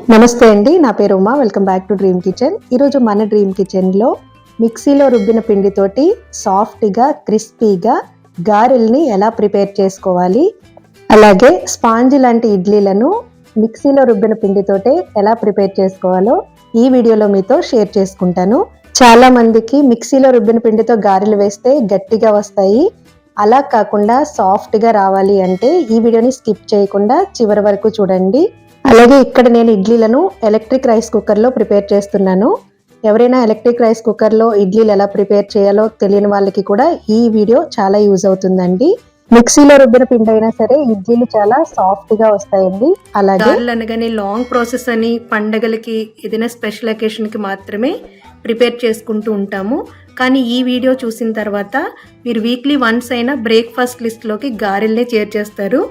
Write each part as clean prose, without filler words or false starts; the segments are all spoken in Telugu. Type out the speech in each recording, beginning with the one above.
నమస్తే అండి, నా పేరు Uma. Welcome back to dream kitchen. ఈరోజు మన డ్రీమ్ కిచెన్లో మిక్సీలో రుబ్బిన పిండితోటి సాఫ్ట్గా క్రిస్పీగా గారెల్ని ఎలా ప్రిపేర్ చేసుకోవాలి, అలాగే స్పాంజ్ లాంటి ఇడ్లీలను మిక్సీలో రుబ్బిన పిండితోటే ఎలా ప్రిపేర్ చేసుకోవాలో ఈ వీడియోలో మీతో షేర్ చేసుకుంటాను. చాలా మందికి మిక్సీలో రుబ్బిన పిండితో గారెలు వేస్తే గట్టిగా వస్తాయి. అలా కాకుండా సాఫ్ట్గా రావాలి అంటే ఈ వీడియోని స్కిప్ చేయకుండా చివరి వరకు చూడండి. అలాగే ఇక్కడ నేను ఇడ్లీలను ఎలక్ట్రిక్ రైస్ కుక్కర్లో ప్రిపేర్ చేస్తున్నాను. ఎవరైనా ఎలక్ట్రిక్ రైస్ కుక్కర్లో ఇడ్లీలు ఎలా ప్రిపేర్ చేయాలో తెలియని వాళ్ళకి కూడా ఈ వీడియో చాలా యూజ్ అవుతుందండి. మిక్సీలో రుబ్బిన పిండి అయినా సరే ఇడ్లీలు చాలా సాఫ్ట్గా వస్తాయండి. అలాగే అనగానే లాంగ్ ప్రాసెస్ అని పండగలకి ఏదైనా స్పెషల్ అకేషన్కి మాత్రమే ప్రిపేర్ చేసుకుంటూ ఉంటాము. కానీ ఈ వీడియో చూసిన తర్వాత మీరు వీక్లీ వన్స్ అయినా బ్రేక్ఫాస్ట్ లిస్ట్లోకి గారెల్నే చేర్చేస్తారు.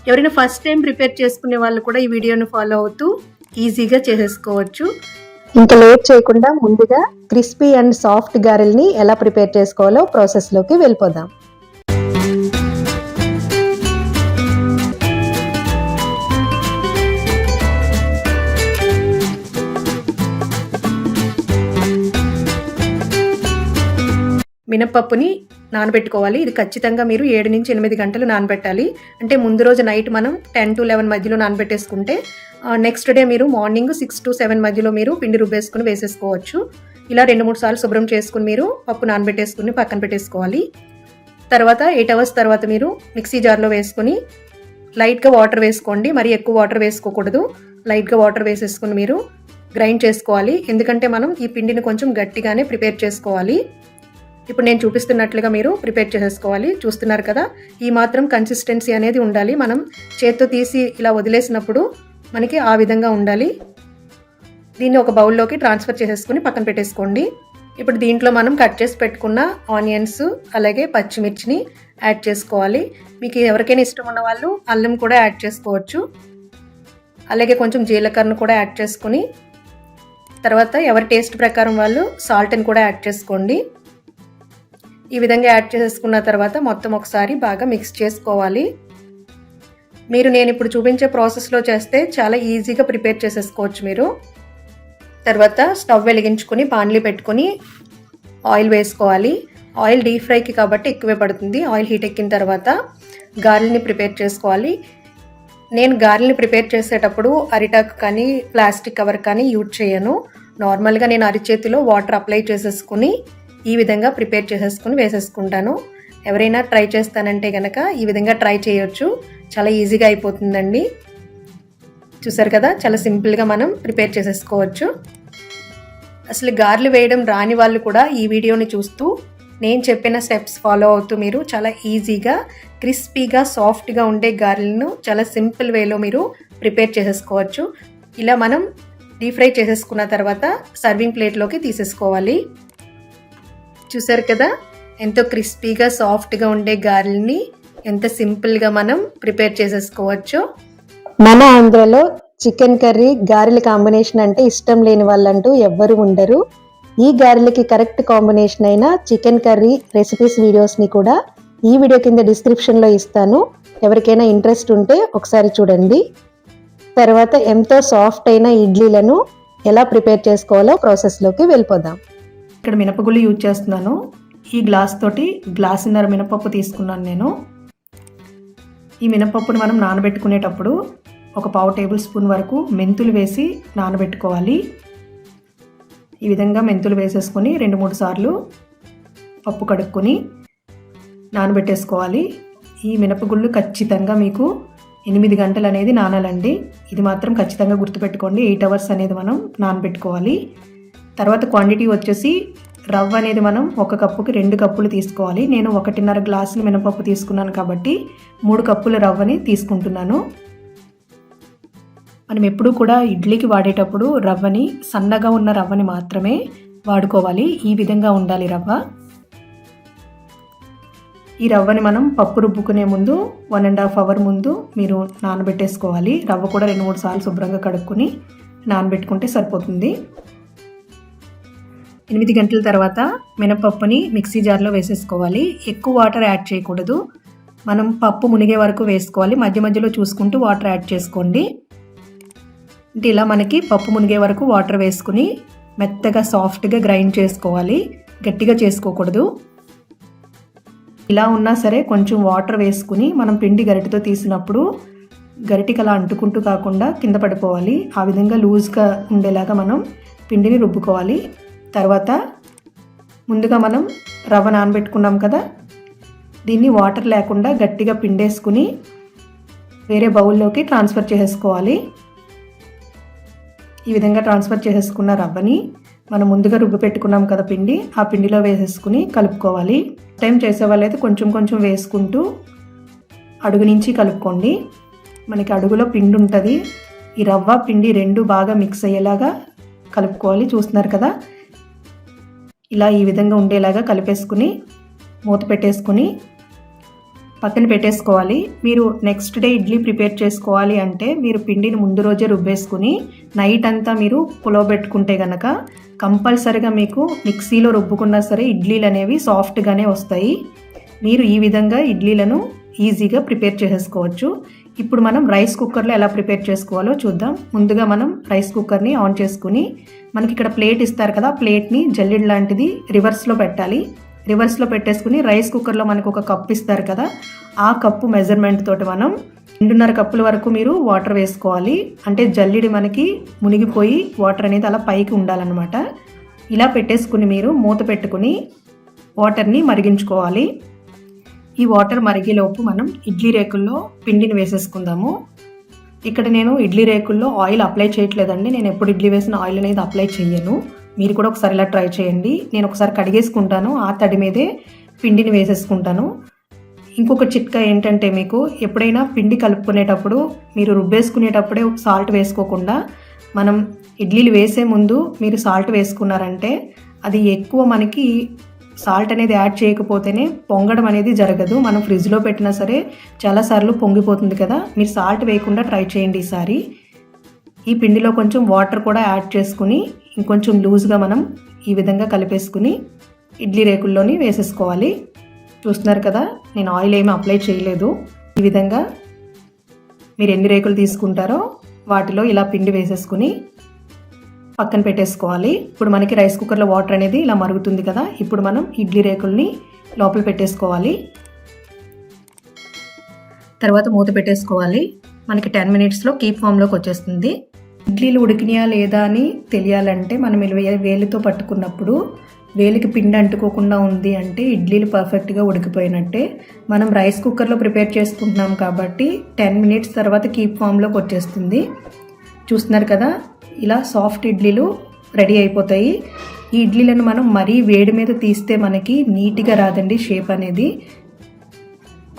ఎవరైనా ఫస్ట్ టైం ప్రిపేర్ చేసుకునే వాళ్ళు కూడా ఈ వీడియోని ఫాలో అవుతూ ఈజీగా చేసేసుకోవచ్చు. ఇంకా లేట్ చేయకుండా ముందుగా క్రిస్పీ అండ్ సాఫ్ట్ గారెల్ని ఎలా ప్రిపేర్ చేసుకోవాలో ప్రాసెస్లోకి వెళ్ళిపోదాం. మినపప్పుని నానబెట్టుకోవాలి. ఇది ఖచ్చితంగా మీరు 7 నుంచి 8 గంటలు నానబెట్టాలి. అంటే ముందు రోజు నైట్ మనం 10 to 11 మధ్యలో నానబెట్టేసుకుంటే నెక్స్ట్ డే మీరు మార్నింగ్ 6 to 7 మధ్యలో మీరు పిండి రుబ్బేసుకుని వేసేసుకోవచ్చు. ఇలా 2-3 సార్లు శుభ్రం చేసుకుని మీరు పప్పు నానబెట్టేసుకుని పక్కన పెట్టేసుకోవాలి. తర్వాత 8 hours తర్వాత మీరు మిక్సీ జార్లో వేసుకుని లైట్గా వాటర్ వేసుకోండి. మరి ఎక్కువ వాటర్ వేసుకోకూడదు. లైట్గా వాటర్ వేసేసుకుని మీరు గ్రైండ్ చేసుకోవాలి. ఎందుకంటే మనం ఈ పిండిని కొంచెం గట్టిగానే ప్రిపేర్ చేసుకోవాలి. ఇప్పుడు నేను చూపిస్తున్నట్లుగా మీరు ప్రిపేర్ చేసేసుకోవాలి. చూస్తున్నారు కదా, ఈ మాత్రం కన్సిస్టెన్సీ అనేది ఉండాలి. మనం చేత్తో తీసి ఇలా వదిలేసినప్పుడు మనకి ఆ విధంగా ఉండాలి. దీన్ని ఒక బౌల్లోకి ట్రాన్స్ఫర్ చేసేసుకుని పక్కన పెట్టేసుకోండి. ఇప్పుడు దీంట్లో మనం కట్ చేసి పెట్టుకున్న ఆనియన్స్ అలాగే పచ్చిమిర్చిని యాడ్ చేసుకోవాలి. మీకు ఎవరికైనా ఇష్టం ఉన్న వాళ్ళు అల్లం కూడా యాడ్ చేసుకోవచ్చు. అలాగే కొంచెం జీలకర్రను కూడా యాడ్ చేసుకుని తర్వాత ఎవరి టేస్ట్ ప్రకారం వాళ్ళు సాల్ట్ని కూడా యాడ్ చేసుకోండి. ఈ విధంగా యాడ్ చేసుకున్న తర్వాత మొత్తం ఒకసారి బాగా మిక్స్ చేసుకోవాలి. నేను ఇప్పుడు చూపించే ప్రాసెస్లో చేస్తే చాలా ఈజీగా ప్రిపేర్ చేసేసుకోవచ్చు మీరు. తర్వాత స్టవ్ వెలిగించుకొని బాండ్లీ పెట్టుకొని ఆయిల్ వేసుకోవాలి. ఆయిల్ డీప్ ఫ్రైకి కాబట్టి ఎక్కువే పడుతుంది. ఆయిల్ హీట్ ఎక్కిన తర్వాత గారెల్ని ప్రిపేర్ చేసుకోవాలి. నేను గారెల్ని ప్రిపేర్ చేసేటప్పుడు అరిటాకు కానీ ప్లాస్టిక్ కవర్ కానీ యూజ్ చేయను. నార్మల్గా నేను అరిచేతిలో వాటర్ అప్లై చేసేసుకుని ఈ విధంగా ప్రిపేర్ చేసేసుకుని వేసేసుకుంటాను. ఎవరైనా ట్రై చేస్తానంటే కనుక ఈ విధంగా ట్రై చేయొచ్చు. చాలా ఈజీగా అయిపోతుందండి. చూసారు కదా, చాలా సింపుల్గా మనం ప్రిపేర్ చేసేసుకోవచ్చు. అసలు గారెలు వేయడం రాని వాళ్ళు కూడా ఈ వీడియోని చూస్తూ నేను చెప్పిన స్టెప్స్ ఫాలో అవుతూ మీరు చాలా ఈజీగా క్రిస్పీగా సాఫ్ట్గా ఉండే గారెలను చాలా సింపుల్ వేలో మీరు ప్రిపేర్ చేసేసుకోవచ్చు. ఇలా మనం డీప్ ఫ్రై చేసేసుకున్న తర్వాత సర్వింగ్ ప్లేట్లోకి తీసేసుకోవాలి. చూసారు కదా, ఎంతో క్రిస్పీగా సాఫ్ట్గా ఉండే గారెల్ని ఎంత సింపుల్గా మనం ప్రిపేర్ చేసేసుకోవచ్చు. మన ఆంధ్రలో చికెన్ కర్రీ గారెల కాంబినేషన్ అంటే ఇష్టం లేని వాళ్ళంటూ ఎవ్వరు ఉండరు. ఈ గారెలకి కరెక్ట్ కాంబినేషన్ అయిన చికెన్ కర్రీ రెసిపీస్ వీడియోస్ని కూడా ఈ వీడియో కింద డిస్క్రిప్షన్లో ఇస్తాను. ఎవరికైనా ఇంట్రెస్ట్ ఉంటే ఒకసారి చూడండి. తర్వాత ఎంతో సాఫ్ట్ అయిన ఇడ్లీలను ఎలా ప్రిపేర్ చేసుకోవాలో ప్రాసెస్లోకి వెళ్ళిపోదాం. ఇక్కడ మినపగుళ్ళు యూజ్ చేస్తున్నాను. ఈ గ్లాస్ తోటి గ్లాసున్నర మినపప్పు తీసుకున్నాను నేను. ఈ మినపప్పుని మనం నానబెట్టుకునేటప్పుడు ఒక 1/2 టేబుల్ స్పూన్ వరకు మెంతులు వేసి నానబెట్టుకోవాలి. ఈ విధంగా మెంతులు వేసేసుకొని 2-3 సార్లు పప్పు కడుక్కొని నానబెట్టేసుకోవాలి. ఈ మినపగుళ్ళు ఖచ్చితంగా మీకు 8 గంటలు అనేది నానాలండి. ఇది మాత్రం ఖచ్చితంగా గుర్తుపెట్టుకోండి. 8 hours అనేది మనం నానబెట్టుకోవాలి. తర్వాత క్వాంటిటీ వచ్చేసి రవ్వ అనేది మనం 1 కప్పుకి 2 కప్పులు తీసుకోవాలి. నేను 1.5 గ్లాసులు మినపప్పు తీసుకున్నాను కాబట్టి 3 కప్పుల రవ్వని తీసుకుంటున్నాను. మనం ఎప్పుడూ కూడా ఇడ్లీకి వాడేటప్పుడు రవ్వని సన్నగా ఉన్న రవ్వని మాత్రమే వాడుకోవాలి. ఈ విధంగా ఉండాలి రవ్వ. ఈ రవ్వని మనం పప్పు రుబ్బుకునే ముందు 1.5 hour ముందు మీరు నానబెట్టేసుకోవాలి. రవ్వ కూడా 2-3 సార్లు శుభ్రంగా కడుక్కొని నానబెట్టుకుంటే సరిపోతుంది. 8 గంటల తర్వాత మినపప్పుని మిక్సీ జార్లో వేసేసుకోవాలి. ఎక్కువ వాటర్ యాడ్ చేయకూడదు. మనం పప్పు మునిగే వరకు వేసుకోవాలి. మధ్య మధ్యలో చూసుకుంటూ వాటర్ యాడ్ చేసుకోండి. అంటే ఇలా మనకి పప్పు మునిగే వరకు వాటర్ వేసుకుని మెత్తగా సాఫ్ట్గా గ్రైండ్ చేసుకోవాలి, గట్టిగా చేసుకోకూడదు. ఇలా ఉన్నా సరే కొంచెం వాటర్ వేసుకుని మనం పిండి గరిటెతో తీసినప్పుడు గరిటికి అలా అంటుకుంటూ కాకుండా కింద పడిపోవాలి. ఆ విధంగా లూజ్గా ఉండేలాగా మనం పిండిని రుబ్బుకోవాలి. తర్వాత ముందుగా మనం రవ్వ నానబెట్టుకున్నాం కదా, దీన్ని వాటర్ లేకుండా గట్టిగా పిండేసుకుని వేరే బౌల్లోకి ట్రాన్స్ఫర్ చేసేసుకోవాలి. ఈ విధంగా ట్రాన్స్ఫర్ చేసేసుకున్న రవ్వని మనం ముందుగా రుబ్బు పెట్టుకున్నాం కదా పిండి, ఆ పిండిలో వేసేసుకుని కలుపుకోవాలి. టైం చేసే వాళ్ళైతే కొంచెం కొంచెం వేసుకుంటూ అడుగు నుంచి కలుపుకోండి. మనకి అడుగులో పిండి ఉంటుంది, ఈ రవ్వ పిండి రెండు బాగా మిక్స్ అయ్యేలాగా కలుపుకోవాలి. చూస్తున్నారు కదా, ఇలా ఈ విధంగా ఉండేలాగా కలిపేసుకుని మూత పెట్టేసుకుని పక్కన పెట్టేసుకోవాలి. మీరు నెక్స్ట్ డే ఇడ్లీ ప్రిపేర్ చేసుకోవాలి అంటే మీరు పిండిని ముందు రోజే రుబ్బేసుకుని నైట్ అంతా మీరు పులవబెట్టుకుంటే కనుక కంపల్సరిగా మీకు మిక్సీలో రుబ్బుకున్నా సరే ఇడ్లీలు అనేవి సాఫ్ట్గానే వస్తాయి. మీరు ఈ విధంగా ఇడ్లీలను ఈజీగా ప్రిపేర్ చేసేసుకోవచ్చు. ఇప్పుడు మనం రైస్ కుక్కర్లో ఎలా ప్రిపేర్ చేసుకోవాలో చూద్దాం. ముందుగా మనం రైస్ కుక్కర్ని ఆన్ చేసుకుని మనకి ఇక్కడ ప్లేట్ ఇస్తారు కదా, ప్లేట్ని జల్లెడ లాంటిది రివర్స్లో పెట్టాలి. రివర్స్లో పెట్టేసుకుని రైస్ కుక్కర్లో మనకు ఒక కప్ ఇస్తారు కదా, ఆ కప్పు మెజర్మెంట్ తోటి మనం 2.5 కప్పుల వరకు మీరు వాటర్ వేసుకోవాలి. అంటే జల్లిడి మనకి మునిగిపోయి వాటర్ అనేది అలా పైకి ఉండాలన్నమాట. ఇలా పెట్టేసుకుని మీరు మూత పెట్టుకుని వాటర్ని మరిగించుకోవాలి. ఈ వాటర్ మరిగేలోపు మనం ఇడ్లీ రేకుల్లో పిండిని వేసేసుకుందాము. ఇక్కడ నేను ఇడ్లీ రేకుల్లో ఆయిల్ అప్లై చేయట్లేదండి. నేను ఎప్పుడు ఇడ్లీ వేసిన ఆయిల్ అనేది అప్లై చేయను. మీరు కూడా ఒకసారి ఇలా ట్రై చేయండి. నేను ఒకసారి కడిగేసుకుంటాను, ఆ తడి మీదే పిండిని వేసేసుకుంటాను. ఇంకొక చిట్కా ఏంటంటే, మీకు ఎప్పుడైనా పిండి కలుపుకునేటప్పుడు మీరు రుబ్బేసుకునేటప్పుడే సాల్ట్ వేసుకోకుండా మనం ఇడ్లీలు వేసే ముందు మీరు సాల్ట్ వేసుకున్నారంటే అది ఎక్కువ మనకి సాల్ట్ అనేది యాడ్ చేయకపోతేనే పొంగడం అనేది జరగదు. మనం ఫ్రిడ్జ్లో పెట్టినా సరే చాలాసార్లు పొంగిపోతుంది కదా. మీరు సాల్ట్ వేయకుండా ట్రై చేయండి ఈసారి. ఈ పిండిలో కొంచెం వాటర్ కూడా యాడ్ చేసుకుని ఇంకొంచెం లూజ్గా మనం ఈ విధంగా కలిపేసుకుని ఇడ్లీ రేకుల్లోని వేసేసుకోవాలి. చూస్తున్నారు కదా, నేను ఆయిల్ ఏమీ అప్లై చేయలేదు. ఈ విధంగా మీరు ఎన్ని రేకులు తీసుకుంటారో వాటిలో ఇలా పిండి వేసేసుకుని పక్కన పెట్టేసుకోవాలి. ఇప్పుడు మనకి రైస్ కుక్కర్లో వాటర్ అనేది ఇలా మరుగుతుంది కదా, ఇప్పుడు మనం ఇడ్లీ రేకుల్ని లోపల పెట్టేసుకోవాలి. తర్వాత మూత పెట్టేసుకోవాలి. మనకి 10 మినిట్స్లో కీప్ ఫామ్లోకి వచ్చేస్తుంది. ఇడ్లీలు ఉడికినాయా లేదా అని తెలియాలంటే మనం వేలితో పట్టుకున్నప్పుడు వేలికి పిండి అంటుకోకుండా ఉంది అంటే ఇడ్లీలు పర్ఫెక్ట్గా ఉడికిపోయినట్టే. మనం రైస్ కుక్కర్లో ప్రిపేర్ చేసుకుంటున్నాం కాబట్టి 10 మినిట్స్ తర్వాత కీప్ ఫామ్లోకి వచ్చేస్తుంది. చూస్తున్నారు కదా, ఇలా సాఫ్ట్ ఇడ్లీలు రెడీ అయిపోతాయి. ఈ ఇడ్లీలను మనం మరీ వేడి మీద తీస్తే మనకి నీట్గా రాదండి షేప్ అనేది.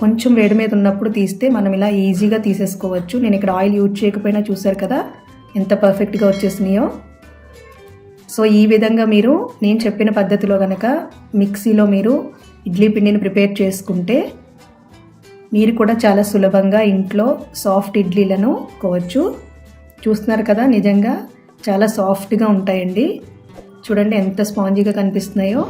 కొంచెం వేడి మీద ఉన్నప్పుడు తీస్తే మనం ఇలా ఈజీగా తీసేసుకోవచ్చు. నేను ఇక్కడ ఆయిల్ యూజ్ చేయకపోయినా చూసారు కదా ఎంత పర్ఫెక్ట్గా వచ్చేసినాయో. సో ఈ విధంగా మీరు నేను చెప్పిన పద్ధతిలో కనుక మిక్సీలో మీరు ఇడ్లీ పిండిని ప్రిపేర్ చేసుకుంటే మీరు కూడా చాలా సులభంగా ఇంట్లో సాఫ్ట్ ఇడ్లీలను కోవచ్చు. చూస్తున్నారు కదా, నిజంగా చాలా సాఫ్ట్గా ఉంటాయండి. చూడండి ఎంత స్పాంజీగా కనిపిస్తున్నాయో.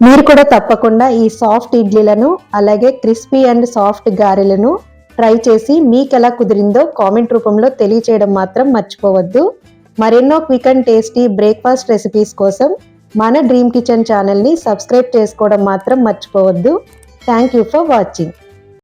మీరు కూడా తప్పకుండా ఈ సాఫ్ట్ ఇడ్లీలను అలాగే క్రిస్పీ అండ్ సాఫ్ట్ గారెలను ట్రై చేసి మీకు ఎలా కుదిరిందో కామెంట్ రూపంలో తెలియచేయడం మాత్రం మర్చిపోవద్దు. మరెన్నో quick and tasty breakfast recipes కోసం మన డ్రీమ్ కిచెన్ ఛానల్ని సబ్స్క్రైబ్ చేసుకోవడం మాత్రం మర్చిపోవద్దు. Thank you for watching.